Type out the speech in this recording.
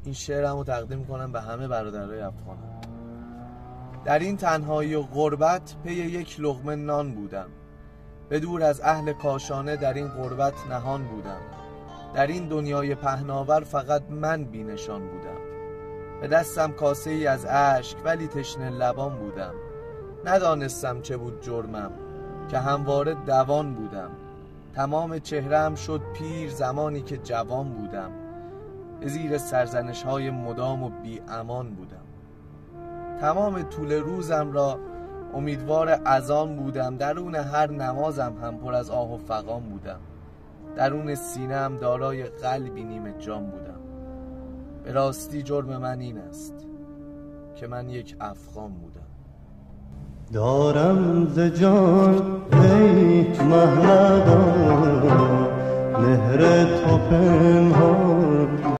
این شعرمو تقدیم میکنم به همه برادرای افغان. در این تنهایی و غربت پی یک لقمه نان بودم، به دور از اهل کاشانه در این غربت نهان بودم. در این دنیای پهناور فقط من بینشان بودم. به دستم کاسه ای از اشک ولی تشنه لبان بودم. ندانستم چه بود جرمم که همواره دوان بودم. تمام چهره‌ام شد پیر زمانی که جوان بودم. به زیر سرزنش های مدام و بی امان بودم. تمام طول روزم را امیدوار اذان بودم. درون هر نمازم هم پر از آه و فغان بودم. درون سینه‌ام دارای قلبی نیمه جان بودم. به راستی جرم من این است که من یک افغان بودم. دارم ز جان ای محمدا مهر تو پنهان